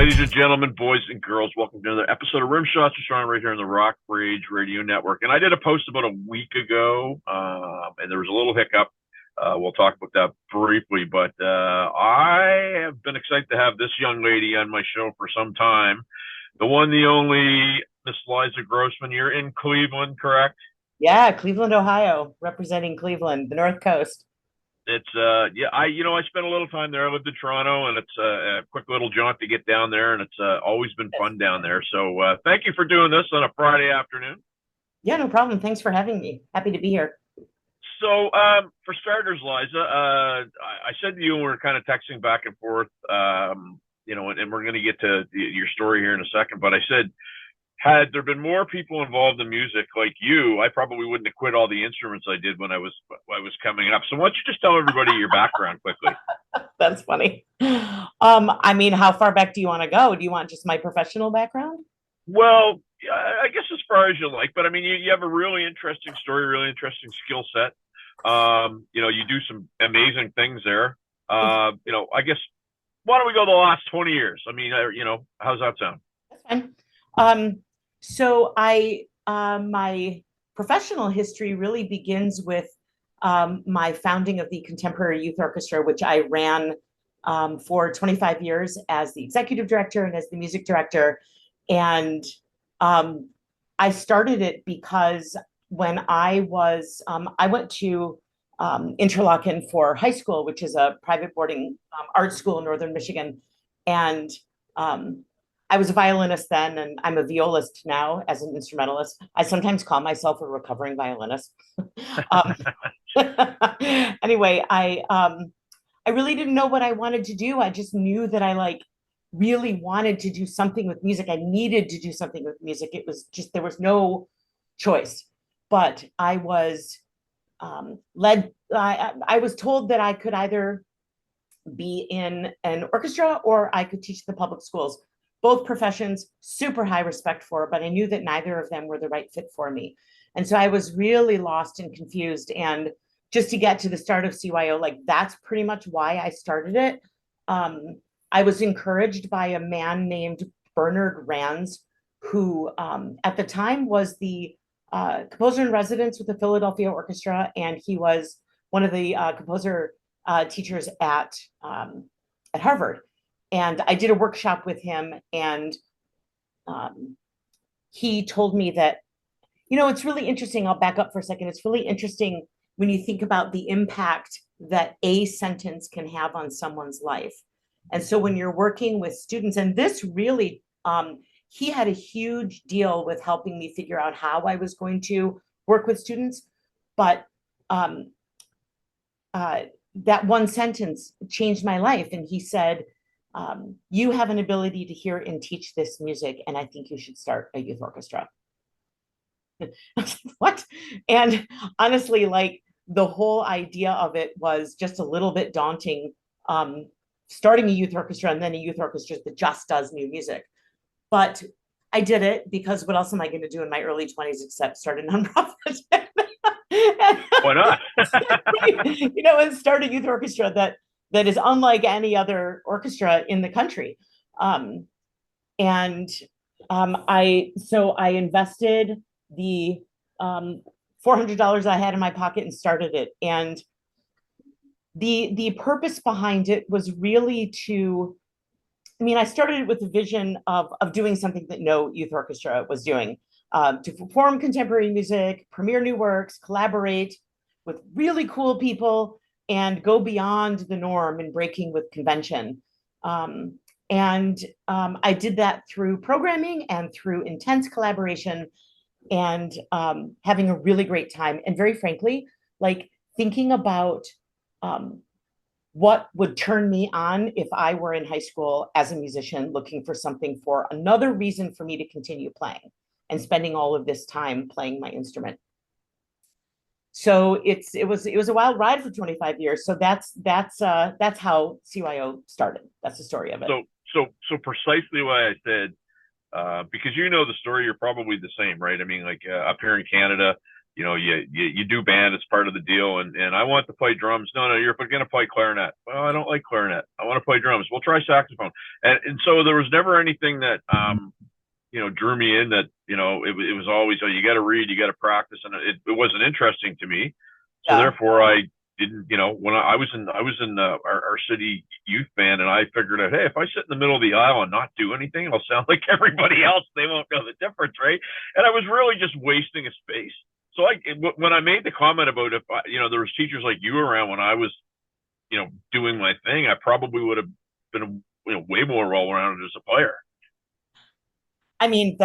Ladies and gentlemen, boys and girls, welcome to another episode of Rimshots. We're showing right here on the Rock Rage Radio Network. And I did a post about a week ago, and there was a little hiccup. We'll talk about that briefly, but I have been excited to have this young lady on my show for some time. The one, the only, Miss Liza Grossman. You're in Cleveland, correct? Yeah, Cleveland, Ohio, representing Cleveland, the North Coast. It's yeah, I spent a little time there. I lived in Toronto, and it's a quick little jaunt to get down there, and it's always been fun down there. So thank you for doing this on a Friday afternoon. Yeah, no problem. Thanks for having me. Happy to be here. So for starters, Liza, I said to you when we were kind of texting back and forth, and we're going to get to your story here in a second, but I said, had there been more people involved in music like you, I probably wouldn't have quit all the instruments I did when I was coming up. So why don't you just tell everybody your background quickly? That's funny. I mean, how far back do you want to go? Do you want just my professional background? Well, I guess as far as you like, but I mean, you have a really interesting story, really interesting skill set. You do some amazing things there. I guess, why don't we go the last 20 years? I mean, how's that sound? That's fine. My professional history really begins with my founding of the Contemporary Youth Orchestra, which I ran for 25 years as the executive director and as the music director. And I started it because when I went to Interlochen for high school, which is a private boarding art school in Northern Michigan. And I was a violinist then, and I'm a violist now as an instrumentalist. I sometimes call myself a recovering violinist. Anyway, I really didn't know what I wanted to do. I just knew that I really wanted to do something with music. I needed to do something with music. It was just, there was no choice. But I was I was told that I could either be in an orchestra or I could teach the public schools. Both professions, super high respect for, but I knew that neither of them were the right fit for me. And so I was really lost and confused. And just to get to the start of CYO, that's pretty much why I started it. I was encouraged by a man named Bernard Rands, who at the time was the composer in residence with the Philadelphia Orchestra, and he was one of the composer teachers at Harvard. And I did a workshop with him, and he told me that, it's really interesting. I'll back up for a second. It's really interesting when you think about the impact that a sentence can have on someone's life. And so when you're working with students, and this really, he had a huge deal with helping me figure out how I was going to work with students. But that one sentence changed my life. And he said, you have an ability to hear and teach this music, and I think you should start a youth orchestra. What? And honestly, the whole idea of it was just a little bit daunting, starting a youth orchestra and then a youth orchestra that just does new music. But I did it because what else am I going to do in my early 20s except start a nonprofit? Why not? And start a youth orchestra that is unlike any other orchestra in the country. I invested the $400 I had in my pocket and started it. And the purpose behind it was really I started it with the vision of doing something that no youth orchestra was doing, to perform contemporary music, premiere new works, collaborate with really cool people, and go beyond the norm in breaking with convention. I did that through programming and through intense collaboration, and having a really great time. And very frankly, thinking about what would turn me on if I were in high school as a musician, looking for something for another reason for me to continue playing and spending all of this time playing my instrument. So it was a wild ride for 25 years. So that's how CYO started. That's the story of it. So precisely why I said, because the story, you're probably the same, right? I mean, up here in Canada, you do band, it's part of the deal, and I want to play drums. No, no, you're going to play clarinet. Well, I don't like clarinet. I want to play drums. We'll try saxophone. And so there was never anything that drew me in. That it was always, oh, you got to read, you got to practice, and it wasn't interesting to me. So Yeah. therefore, I didn't. When I was in our city youth band, and I figured out, hey, if I sit in the middle of the aisle and not do anything, I'll sound like everybody else. They won't know the difference, right? And I was really just wasting a space. So when I made the comment about if there was teachers like you around when I was, doing my thing, I probably would have been way more well-rounded as a player. I mean,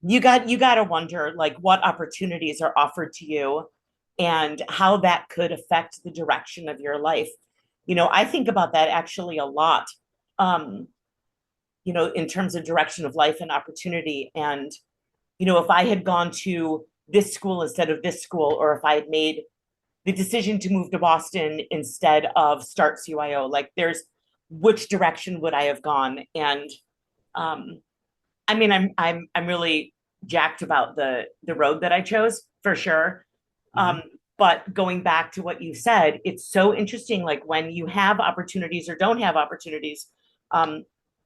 you got to wonder like what opportunities are offered to you and how that could affect the direction of your life. I think about that actually a lot. In terms of direction of life and opportunity. And, if I had gone to this school instead of this school, or if I had made the decision to move to Boston instead of start CYO, like which direction would I have gone? And I mean, I'm really jacked about the road that I chose for sure. But going back to what you said, it's so interesting, like when you have opportunities or don't have opportunities,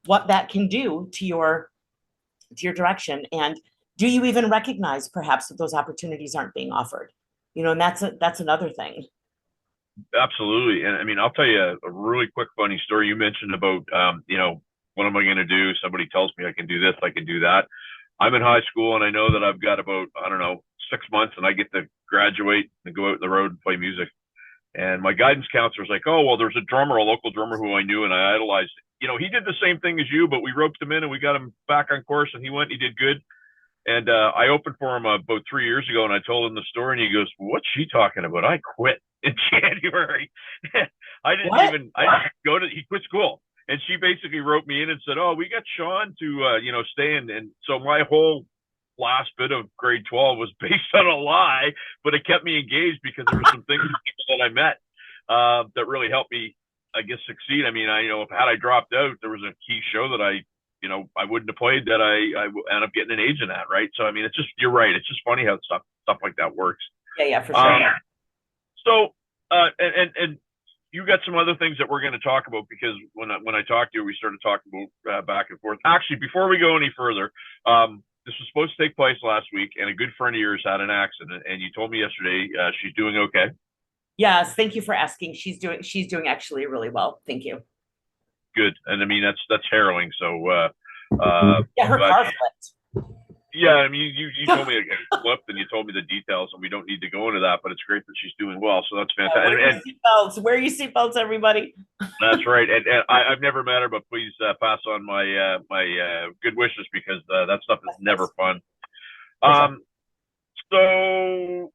what that can do to your direction. And do you even recognize perhaps that those opportunities aren't being offered? And that's another thing. Absolutely. And I mean, I'll tell you a really quick funny story. You mentioned about, what am I going to do? Somebody tells me I can do this, I can do that. I'm in high school and I know that I've got about, I don't know, 6 months and I get to graduate and go out on the road and play music. And my guidance counselor was like, oh, well, there's a local drummer who I knew and I idolized. He did the same thing as you, but we roped him in and we got him back on course and he went, he did good. And I opened for him about 3 years ago and I told him the story and he goes, what's she talking about? I quit in January. I didn't go to, he quit school. And she basically wrote me in and said, oh, we got Sean to, stay in. And so my whole last bit of grade 12 was based on a lie, but it kept me engaged because there were some things that I met that really helped me, I guess, succeed. I mean, had I dropped out, there was a key show that I wouldn't have played that I end up getting an agent at, right? So, I mean, you're right. It's just funny how stuff like that works. Yeah, for sure. So, and you got some other things that we're going to talk about because when I talked to you, we started talking about back and forth. Actually, before we go any further, this was supposed to take place last week, and a good friend of yours had an accident, and you told me yesterday she's doing okay. Yes, thank you for asking. She's doing actually really well. Thank you. Good, and I mean that's harrowing. So yeah, her car flipped. Yeah, I mean you told me it flipped, and you told me the details, and we don't need to go into that. But it's great that she's doing well, so that's fantastic. Wear your seatbelts, everybody. That's right, and I've never met her, but please pass on my my good wishes because that stuff is never fun. So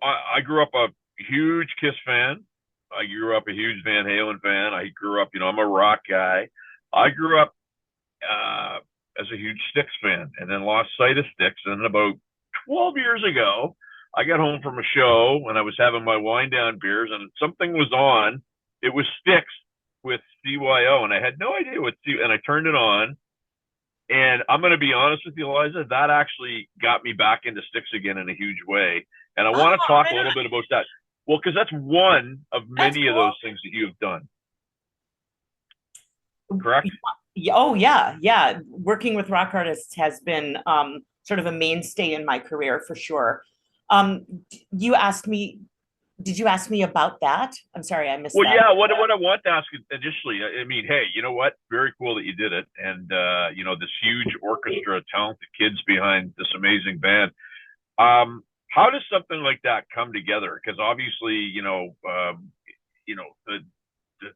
I grew up a huge Kiss fan. I grew up a huge Van Halen fan. I grew up, I'm a rock guy. I grew up as a huge STYX fan and then lost sight of STYX. And then about 12 years ago, I got home from a show and I was having my wind down beers and something was on. It was STYX with CYO and I had no idea and I turned it on. And I'm going to be honest with you, Liza, that actually got me back into STYX again in a huge way. And I want to talk a little bit about that. Well, because that's one of many of those things that you have done. Correct? Oh, yeah. Working with rock artists has been sort of a mainstay in my career for sure. Did you ask me about that? I'm sorry, I missed that. Well, yeah, what I want to ask initially, I mean, hey, you know what? Very cool that you did it. And, this huge orchestra of talented kids behind this amazing band. How does something like that come together? Because obviously,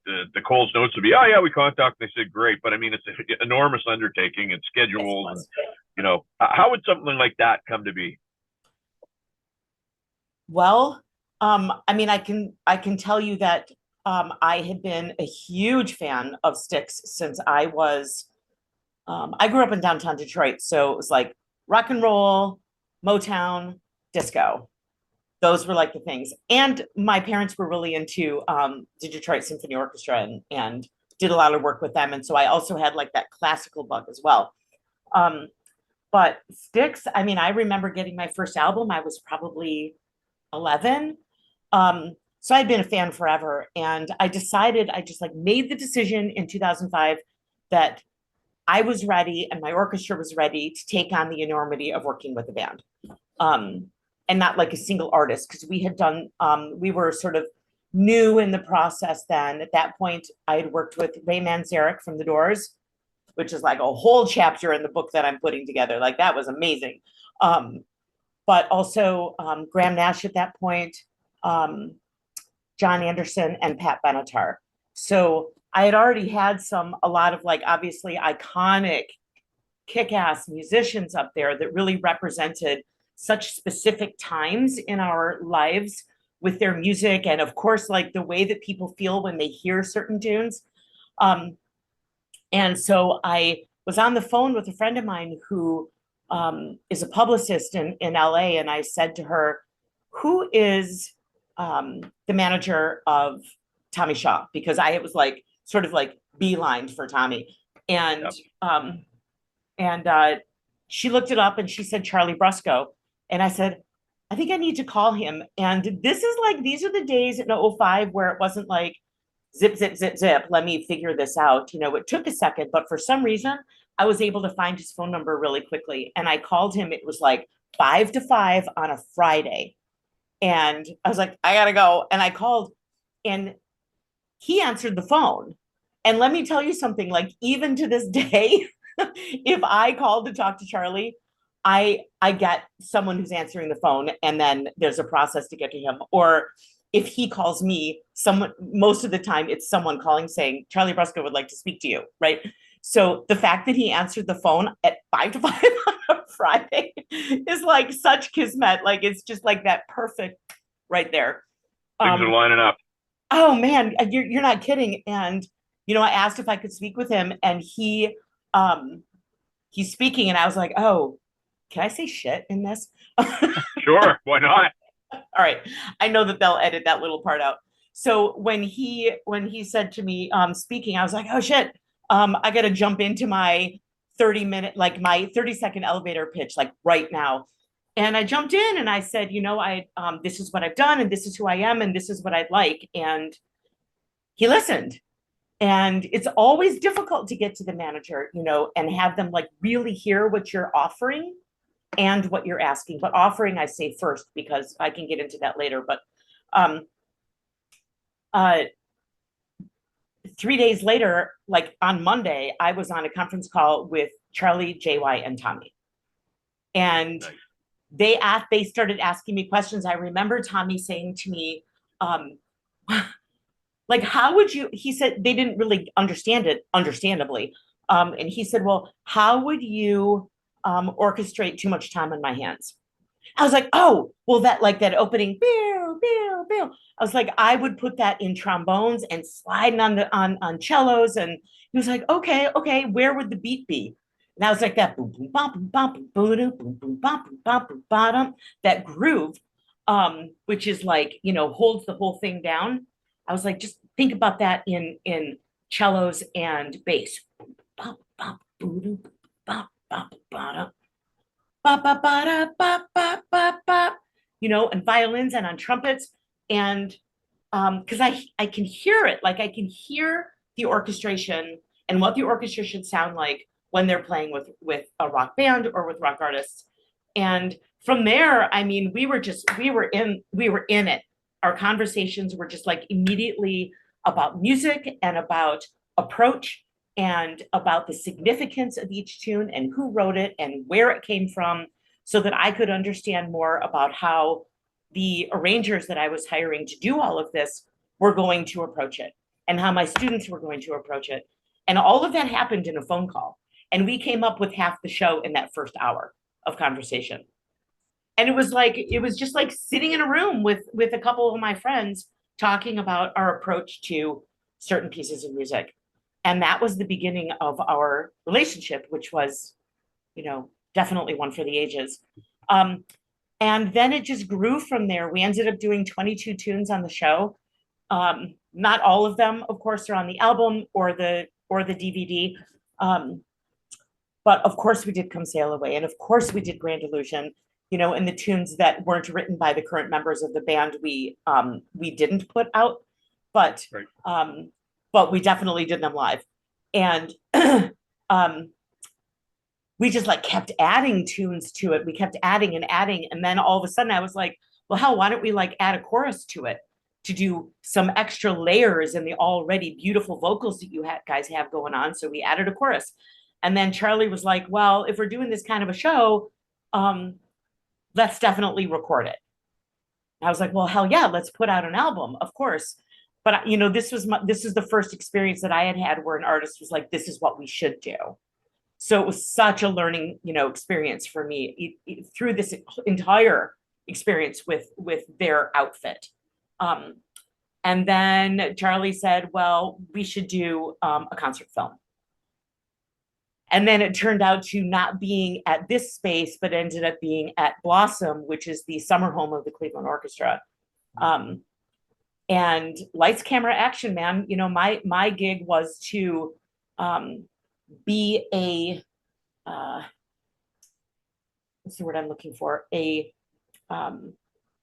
the Coles notes would be, oh yeah, we contacted. They said great, but I mean, it's an enormous undertaking and schedules, and how would something like that come to be? Well, I mean, I can tell you that I had been a huge fan of STYX since I grew up in downtown Detroit, so it was like rock and roll, Motown, disco. Those were like the things. And my parents were really into the Detroit Symphony Orchestra and did a lot of work with them. And so I also had like that classical bug as well. But STYX, I mean, I remember getting my first album. I was probably 11. So I'd been a fan forever. And I decided, I just like made the decision in 2005 that I was ready and my orchestra was ready to take on the enormity of working with a band. And not like a single artist, because we had done, we were sort of new in the process then. At that point, I had worked with Ray Manzarek from The Doors, which is like a whole chapter in the book that I'm putting together. Like that was amazing. But also Graham Nash at that point, um, John Anderson, and Pat Benatar. So I had already had a lot of like obviously iconic kick-ass musicians up there that really represented such specific times in our lives with their music, and of course like the way that people feel when they hear certain tunes. And so I was on the phone with a friend of mine who is a publicist in LA, and I said to her, who is the manager of Tommy Shaw? Because I was like sort of like beelined for Tommy. And yep. And she looked it up and she said Charlie Brusco. And I said, I think I need to call him. And this is like, these are the days in 05 where it wasn't like zip, zip, zip, zip, let me figure this out. You know, it took a second, but for some reason, I was able to find his phone number really quickly. And I called him. It was like 5 to 5 on a Friday. And I was like, I gotta go. And I called and he answered the phone. And let me tell you something, like even to this day, if I called to talk to Charlie, I get someone who's answering the phone and then there's a process to get to him. Or if he calls me, someone, most of the time it's someone calling saying, Charlie Brusco would like to speak to you, right? So the fact that he answered the phone at 5 to 5 on a Friday is like such kismet. Like it's just like that perfect right there. Things are lining up. Oh man, you're not kidding. And you know, I asked if I could speak with him, and he's speaking, and I was like, oh, can I say shit in this? Sure, why not? All right, I know that they'll edit that little part out. So when he said to me, speaking, I was like, oh shit, I got to jump into my 30-minute, like my 30-second elevator pitch, like right now. And I jumped in and I said, you know, this is what I've done and this is who I am and this is what I'd like. And he listened. And it's always difficult to get to the manager, you know, and have them like really hear what you're offering and what you're asking. But offering, I say first, because I can get into that later. But 3 days later, like on Monday, I was on a conference call with Charlie, JY, and Tommy. And they started asking me questions. I remember Tommy saying to me, like, how would you, he said, they didn't really understand it, understandably. And he said, well, how would you orchestrate Too Much Time on My Hands? I was like, oh, well, that like that opening, bill, bill, bill. I was like, I would put that in trombones and sliding on cellos. And he was like, okay, where would the beat be? And I was like, that boom, boom, bum, boom, bum, boom, boom, boom, boom, bum, boom, bum, boom, bottom, that groove, which is like, you know, holds the whole thing down. I was like, just think about that in cellos and bass. You know, and violins and on trumpets. And because I can hear it, like I can hear the orchestration and what the orchestra should sound like when they're playing with a rock band or with rock artists. And from there, I mean, we were in it. Our conversations were just like immediately about music and about approach and about the significance of each tune and who wrote it and where it came from, so that I could understand more about how the arrangers that I was hiring to do all of this were going to approach it and how my students were going to approach it. And all of that happened in a phone call. And we came up with half the show in that first hour of conversation. And it was just like sitting in a room with a couple of my friends talking about our approach to certain pieces of music. And that was the beginning of our relationship, which was, you know, definitely one for the ages. And then it just grew from there. We ended up doing 22 tunes on the show. Not all of them, of course, are on the album or the DVD. But of course we did Come Sail Away, and of course we did Grand Illusion, you know, and the tunes that weren't written by the current members of the band, we didn't put out, but Right. but we definitely did them live. And we just like kept adding tunes to it. We kept adding and adding. And then all of a sudden I was like, well, hell, why don't we like add a chorus to it to do some extra layers in the already beautiful vocals that you guys have going on? So we added a chorus. And then Charlie was like, well, if we're doing this kind of a show, let's definitely record it. I was like, well, hell yeah, let's put out an album, of course. But you know, this is the first experience that I had where an artist was like, this is what we should do. So it was such a learning, you know, experience for me through this entire experience with their outfit. And then Charlie said, well, we should do a concert film. And then it turned out to not being at this space, but ended up being at Blossom, which is the summer home of the Cleveland Orchestra. And lights, camera, action, man. You know, my gig was to be a what's the word I'm looking for? A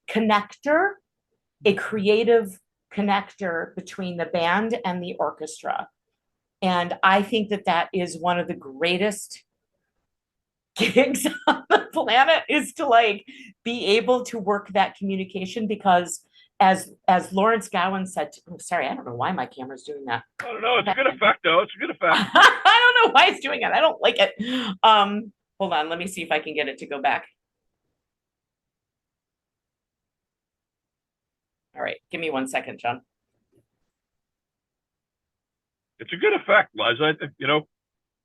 connector, a creative connector between the band and the orchestra. And I think that is one of the greatest gigs on the planet, is to like be able to work that communication, because as Lawrence Gowan said, sorry, I don't know why my camera's doing that. I don't know. It's a good effect, though. It's a good effect. I don't know why it's doing it. I don't like it. Hold on. Let me see if I can get it to go back. All right. Give me 1 second, John. It's a good effect, Liza. I think, you know.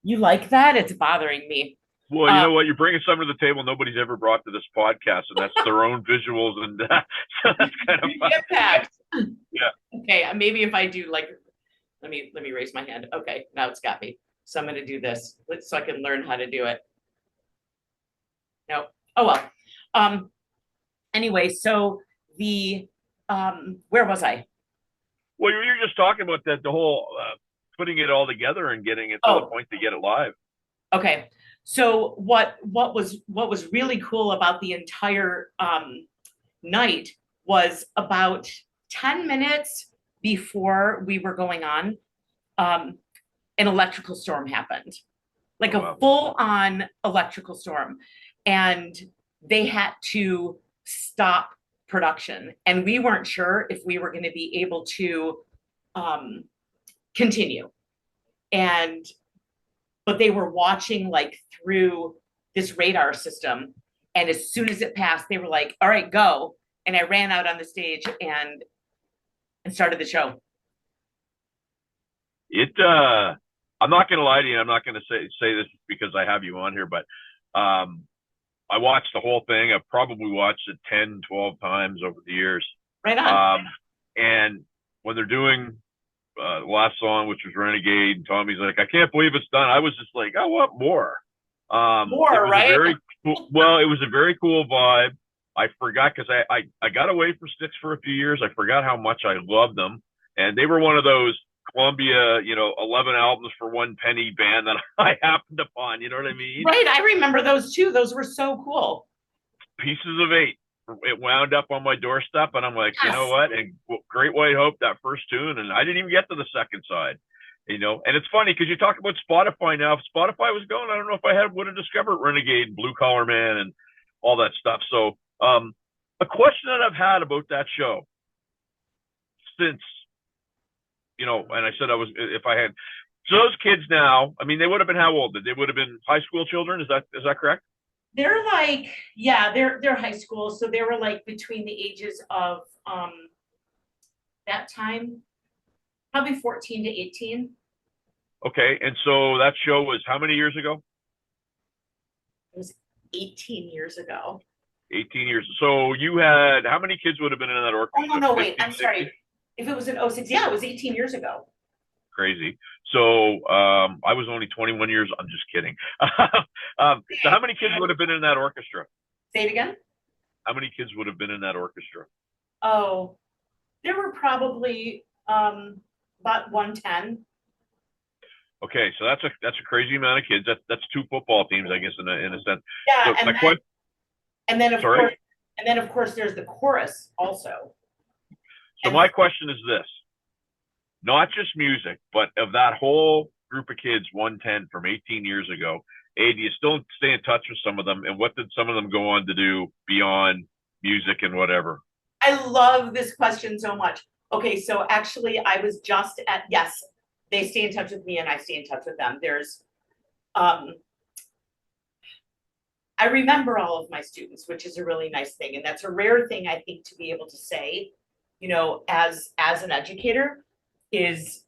You like that? It's bothering me. Well, you know what? You're bringing something to the table nobody's ever brought to this podcast, and that's their own visuals, and so that's kind of fun. Yeah. Okay, maybe if I do like, let me raise my hand. Okay, now it's got me. So I'm going to do this so I can learn how to do it. No. Oh well. Anyway, so the where was I? Well, you were just talking about the whole putting it all together and getting it to the point to get it live. Okay. So what was really cool about the entire night was about 10 minutes before we were going on, an electrical storm happened, like a full-on electrical storm, and they had to stop production, and we weren't sure if we were going to be able to continue. But they were watching like through this radar system. And as soon as it passed, they were like, all right, go. And I ran out on the stage and started the show. I'm not going to lie to you. I'm not going to say this because I have you on here, but I watched the whole thing. I've probably watched it 10, 12 times over the years. Right on. And when they're doing the last song, which was Renegade, and Tommy's like, I can't believe it's done. I was just like, I want more. More, right? It was a very cool vibe. I forgot, because I got away from STYX for a few years. I forgot how much I loved them. And they were one of those Columbia, 11 albums for one penny band that I happened upon. You know what I mean? Right. I remember those too. Those were so cool. Pieces of Eight. It wound up on my doorstep, and I'm like, yes. You know what? And Great White Hope, that first tune, and I didn't even get to the second side, And it's funny because you talk about Spotify now. If Spotify was going, I don't know if I would have discovered Renegade, Blue Collar Man, and all that stuff. So, a question that I've had about that show since, and I said so those kids now, I mean, they would have been how old? They would have been high school children. Is that correct? They're like, yeah, they're high school. So they were like between the ages of that time, probably 14 to 18. Okay. And so that show was how many years ago? It was 18 years ago. 18 years. So you had, how many kids would have been in that orchestra? Oh, no, wait. I'm sorry. If it was in 06, yeah, it was 18 years ago. Crazy. So I was only 21 years. I'm just kidding. So how many kids would have been in that orchestra? Say it again. How many kids would have been in that orchestra? Oh, there were probably about 110. Okay, so that's a crazy amount of kids. That's two football teams, I guess, in a sense. Yeah, So my question, and then of sorry. course, there's the chorus also. So And my question is this: not just music, but of that whole group of kids, 110 from 18 years ago. A, do you still stay in touch with some of them, and what did some of them go on to do beyond music and whatever? I love this question so much. Okay, so actually, I was just at, yes, they stay in touch with me and I stay in touch with them. Um, I remember all of my students, which is a really nice thing. And that's a rare thing, I think, to be able to say, as an educator, is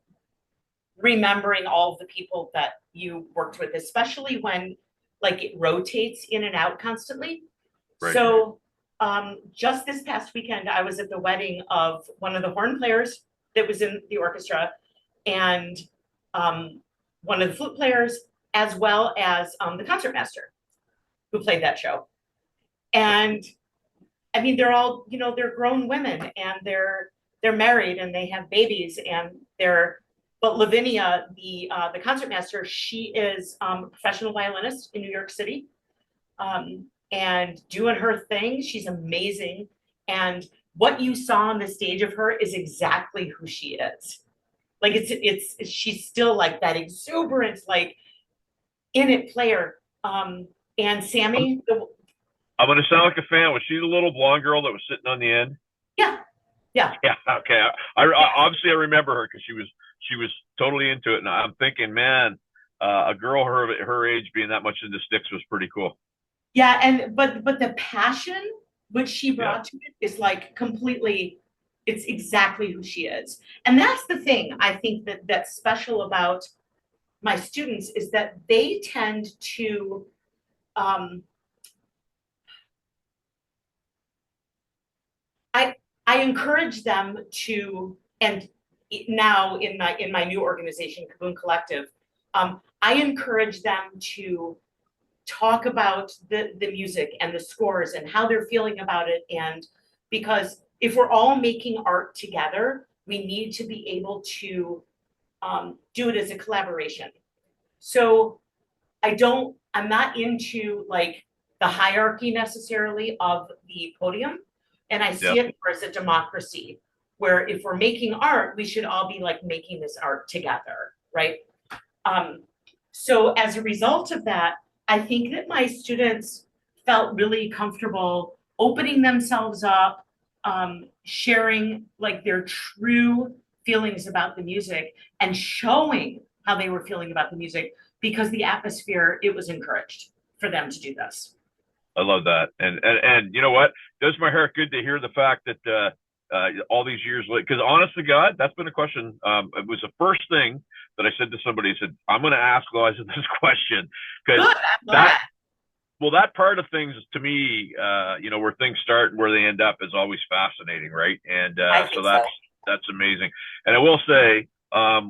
remembering all of the people that you worked with, especially when like it rotates in and out constantly. Right. So just this past weekend, I was at the wedding of one of the horn players that was in the orchestra, and one of the flute players, as well as the concertmaster who played that show. And I mean, they're all, they're grown women, and they're married and they have babies, and but Lavinia, the concertmaster, she is a professional violinist in New York City, and doing her thing. She's amazing. And what you saw on the stage of her is exactly who she is. Like she's still like that exuberant, like in it player. And Sammy, I'm gonna sound like a fan. Was she the little blonde girl that was sitting on the end? yeah, yeah. Yeah. Okay. I obviously I remember her because she was totally into it, and I'm thinking, man, a girl her age being that much into STYX was pretty cool. Yeah, and but the passion which she Yeah. brought to it is like completely, it's exactly who she is. And that's the thing I think that's special about my students, is that they tend to um I I encourage them to, and now in my new organization, Kaboom Collective, I encourage them to talk about the music and the scores and how they're feeling about it. And because if we're all making art together, we need to be able to do it as a collaboration. So I'm not into like the hierarchy necessarily of the podium. And I Yeah. see it more as a democracy, where if we're making art, we should all be like making this art together, right? Um, so as a result of that, I think that my students felt really comfortable opening themselves up, sharing like their true feelings about the music and showing how they were feeling about the music, because the atmosphere, it was encouraged for them to do this. I love that, and you know what? Does my heart good to hear the fact that all these years later? Because honest to God, that's been a question. It was the first thing that I said to somebody. I said, "I'm going to ask Liza this question," because Good, I'm glad. that part of things to me, where things start and where they end up is always fascinating, right? And I so think so. that's amazing. And I will say,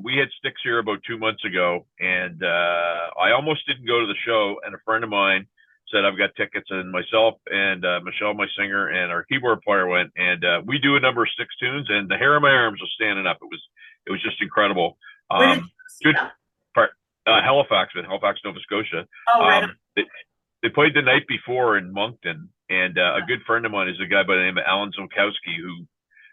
we had STYX here about 2 months ago, and I almost didn't go to the show. And a friend of mine said, "I've got tickets," and myself and Michelle, my singer, and our keyboard player went, and we do a number of STYX tunes, and the hair on my arms was standing up. It was just incredible. Where did you see Good them? part. Halifax, Nova Scotia. Oh, right. They played the night before in Moncton, and a good friend of mine is a guy by the name of Alan Zolkowski, who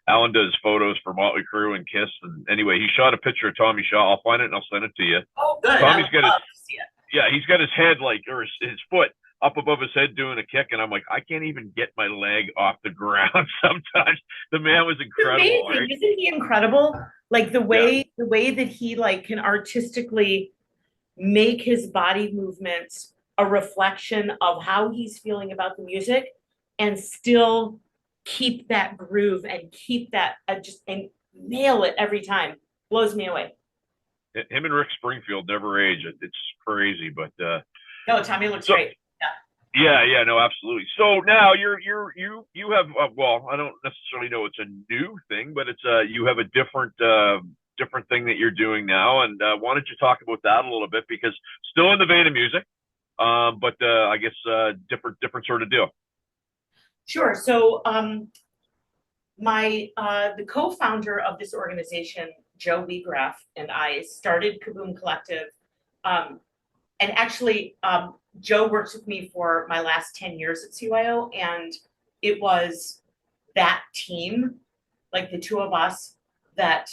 Alan does photos for Motley Crue and Kiss. And anyway, he shot a picture of Tommy Shaw. I'll find it and I'll send it to you. Oh, good. Tommy's got his, See it. yeah, he's got his head like, or his foot up above his head doing a kick, and I'm like, I can't even get my leg off the ground. Sometimes the man was incredible. Amazing. Right? Isn't he incredible? Like Yeah. the way that he like can artistically make his body movements a reflection of how he's feeling about the music, and still keep that groove and keep that just and nail it every time. Blows me away. Him and Rick Springfield never age. It's crazy, but No, Tommy looks so great. yeah, no, absolutely. So now you have well, I don't necessarily know it's a new thing, but it's you have a different thing that you're doing now, and why don't you talk about that a little bit, because still in the vein of music, but I guess different sort of deal. Sure. So my the co-founder of this organization, Joe Wiegraff, and I started Kaboom Collective And actually, Joe works with me for my last 10 years at CYO, and it was that team, like the two of us, that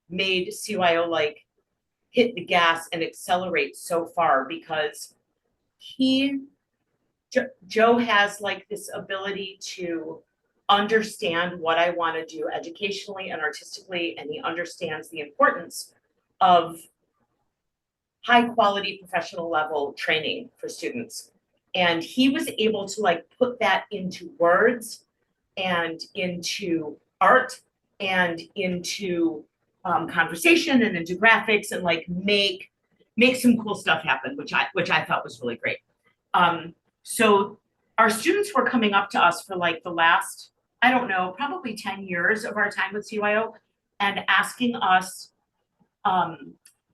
made CYO like hit the gas and accelerate so far, because Joe has like this ability to understand what I want to do educationally and artistically, and he understands the importance of high quality professional level training for students. And he was able to like put that into words and into art and into conversation and into graphics, and like make some cool stuff happen, which I thought was really great. So our students were coming up to us for like the last, I don't know, probably 10 years of our time with CYO, and asking us,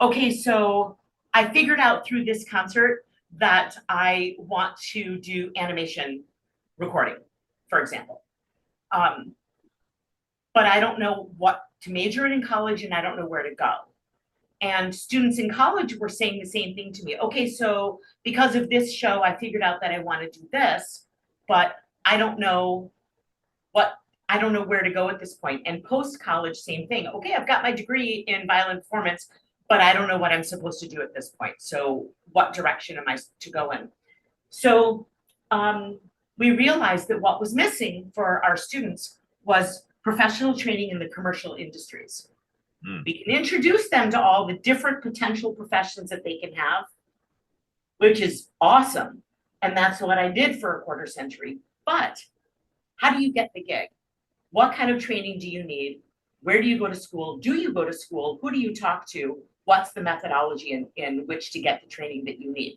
okay, so I figured out through this concert that I want to do animation recording, for example. But I don't know what to major in college, and I don't know where to go. And students in college were saying the same thing to me. Okay, so because of this show, I figured out that I want to do this, but I don't know where to go at this point. And post-college, same thing. Okay, I've got my degree in violin performance, but I don't know what I'm supposed to do at this point. So what direction am I to go in? So we realized that what was missing for our students was professional training in the commercial industries. We can introduce them to all the different potential professions that they can have, which is awesome. And that's what I did for a quarter century. But how do you get the gig? What kind of training do you need? Where do you go to school? Do you go to school? Who do you talk to? What's the methodology in which to get the training that you need?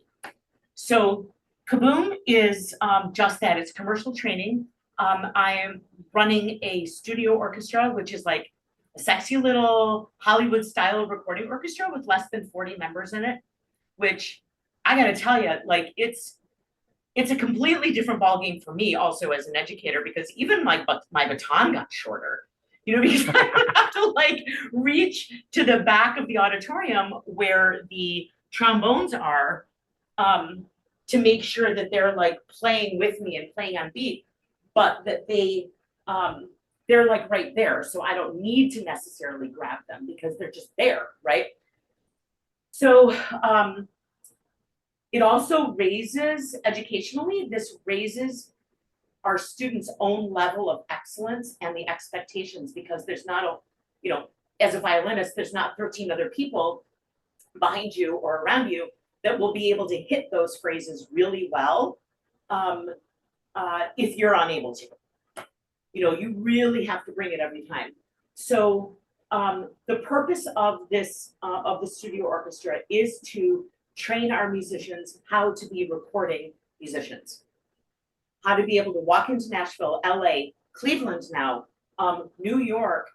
So Kaboom is just that. It's commercial training. I am running a studio orchestra, which is like a sexy little Hollywood style recording orchestra with less than 40 members in it, which I gotta tell you, like it's a completely different ballgame for me also as an educator, because even my baton got shorter, because I would have to like reach to the back of the auditorium where the trombones are to make sure that they're like playing with me and playing on beat, but that they're like right there. So I don't need to necessarily grab them because they're just there, right? So it also raises, educationally, this raises our students' own level of excellence and the expectations, because there's not as a violinist, there's not 13 other people behind you or around you that will be able to hit those phrases really well if you're unable to. You really have to bring it every time. So the purpose of this, of the studio orchestra, is to train our musicians how to be recording musicians, how to be able to walk into Nashville, LA, Cleveland now, New York,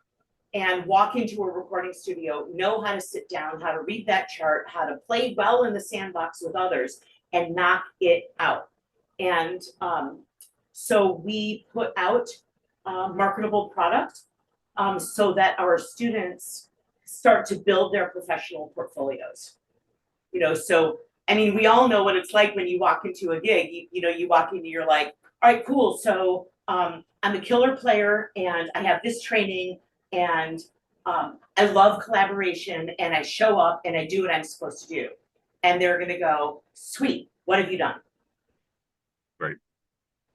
and walk into a recording studio, know how to sit down, how to read that chart, how to play well in the sandbox with others, and knock it out. And so we put out marketable product so that our students start to build their professional portfolios. So I mean, we all know what it's like when you walk into a gig. You walk in, you're like, all right, cool. So I'm a killer player, and I have this training, and I love collaboration, and I show up and I do what I'm supposed to do. And they're gonna go, sweet, what have you done? Right.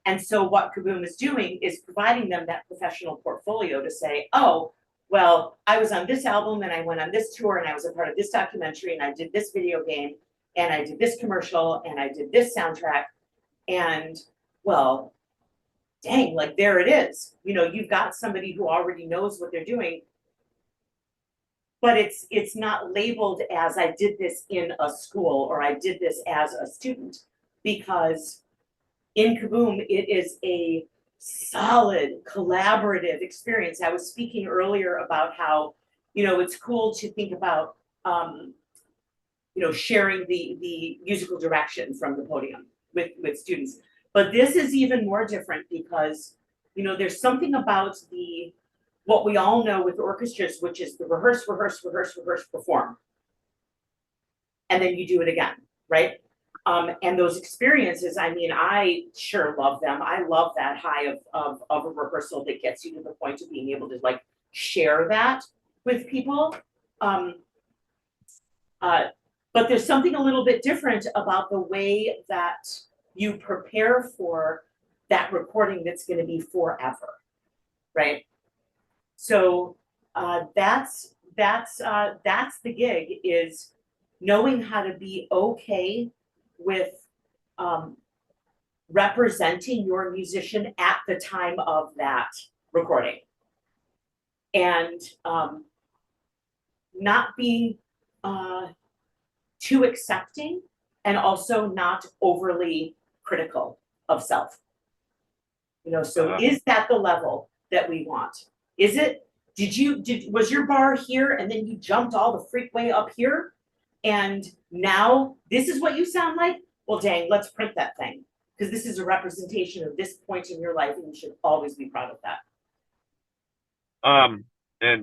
And so what Kaboom is doing is providing them that professional portfolio to say, oh, well, I was on this album, and I went on this tour, and I was a part of this documentary, and I did this video game, and I did this commercial, and I did this soundtrack. And well, dang, like there it is. You've got somebody who already knows what they're doing, but it's not labeled as I did this in a school or I did this as a student, because in Kaboom, it is a solid collaborative experience. I was speaking earlier about how, it's cool to think about, sharing the musical direction from the podium with students. But this is even more different because, there's something about what we all know with orchestras, which is the rehearse, rehearse, rehearse, rehearse, perform. and then you do it again, right? And those experiences, I mean, I sure love them. I love that high of a rehearsal that gets you to the point of being able to like share that with people. But there's something a little bit different about the way that you prepare for that recording that's going to be forever, right? So that's the gig, is knowing how to be okay with representing your musician at the time of that recording, and not being too accepting, and also not overly critical of self. You know, so is that the level that we want? Is it, was your bar here and then you jumped all the freak way up here and now this is what you sound like? Well, dang, let's print that thing, because this is a representation of this point in your life and you should always be proud of that. And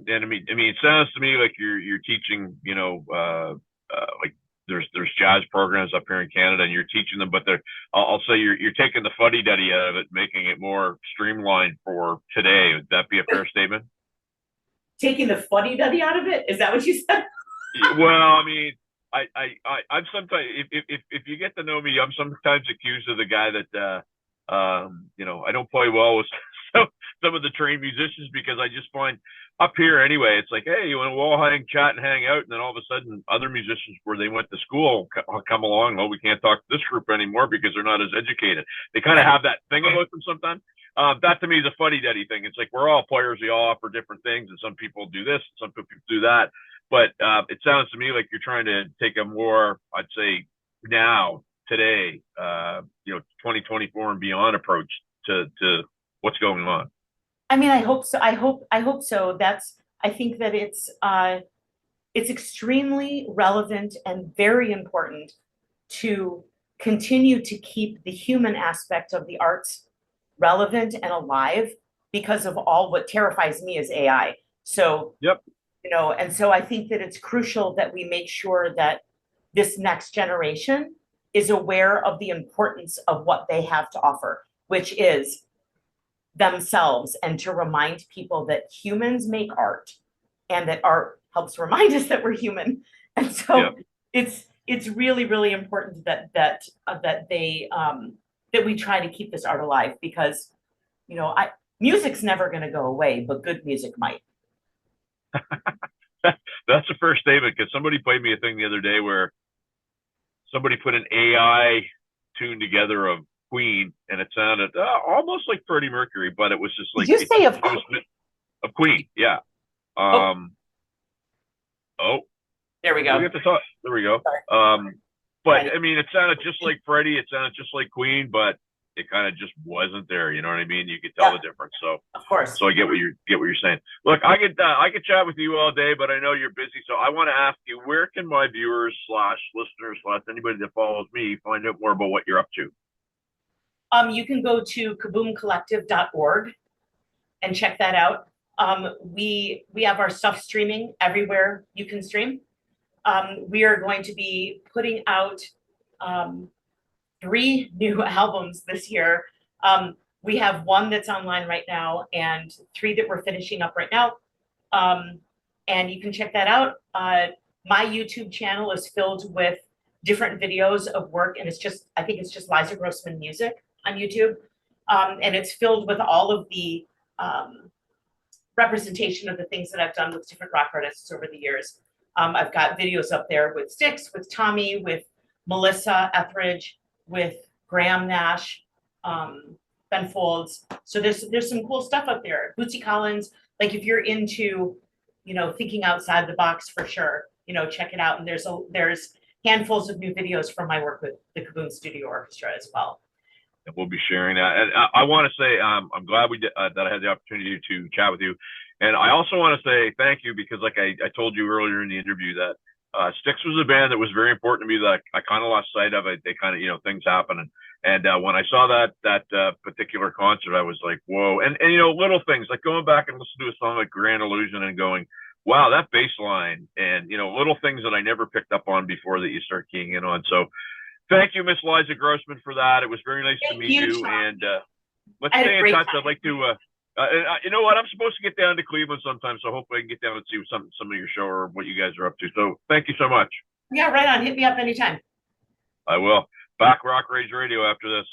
I mean, it sounds to me like you're teaching, you know, like there's jazz programs up here in Canada, and you're teaching them, but I'll say you're taking the fuddy-duddy out of it, making it more streamlined for today. Would that be a fair statement? Taking the fuddy-duddy out of it? Is that what you said? Well, I mean, I'm sometimes, if you get to know me, I'm sometimes accused of the guy that you know, I don't play well with some of the trained musicians, because I just find up here anyway, it's like, hey, you want to wall hang, chat, and hang out, and then all of a sudden other musicians where they went to school come along. Oh, we can't talk to this group anymore because they're not as educated. They kind of have that thing about them sometimes. That to me is a fuddy-duddy thing. It's like we're all players, we all offer different things, and some people do this, some people do that. But it sounds to me like you're trying to take a more, I'd say, now, today, you know, 2024 and beyond approach to what's going on. I mean, I hope so. I hope so. I think that it's extremely relevant and very important to continue to keep the human aspect of the arts relevant and alive, because of all what terrifies me is AI. So, yep. You know, and so I think that it's crucial that we make sure that this next generation is aware of the importance of what they have to offer, which is themselves, and to remind people that humans make art, and that art helps remind us that we're human. And so it's really, really important that we try to keep this art alive, because, you know, music's never going to go away, but good music might. That's the first statement, because somebody played me a thing the other day where somebody put an AI tune together of Queen, and it sounded almost like Freddie Mercury, but it was just like, did you say of Queen? Yeah. Oh, there we go. There we go. But I mean, it sounded just like Freddie. It sounded just like Queen, but it kind of just wasn't there. You know what I mean? You could tell the difference. So of course. So I get what you're saying. Look, I could chat with you all day, but I know you're busy. So I want to ask you, where can my viewers / listeners / anybody that follows me find out more about what you're up to? You can go to kaboomcollective.org and check that out. We have our stuff streaming everywhere you can stream. We are going to be putting out 3 new albums this year. We have 1 that's online right now, and 3 that we're finishing up right now. And you can check that out. My YouTube channel is filled with different videos of work, and I think it's just Liza Grossman Music on YouTube. And it's filled with all of the representation of the things that I've done with different rock artists over the years. I've got videos up there with STYX, with Tommy, with Melissa Etheridge, with Graham Nash, Ben Folds. So there's some cool stuff up there. Bootsy Collins, like if you're into, you know, thinking outside the box, for sure, you know, check it out. And there's handfuls of new videos from my work with the Kaboom Studio Orchestra as well. And we'll be sharing that. And I want to say I'm glad that I had the opportunity to chat with you. And I also want to say thank you, because like I told you earlier in the interview that STYX was a band that was very important to me that I kind of lost sight of it. They kind of, you know, things happen. And when I saw that particular concert, I was like, whoa. And, you know, little things like going back and listening to a song like Grand Illusion and going, wow, that bass line, and little things that I never picked up on before that you start keying in on. So thank you, Miss Liza Grossman, for that. It was very nice to Thank meet you, you, Sean. and let's I had a stay in great touch. time. I'd like to. You know what? I'm supposed to get down to Cleveland sometime, so hopefully I can get down and see some of your show or what you guys are up to. So thank you so much. Yeah, right on. Hit me up anytime. I will. Back Rock Rage Radio after this.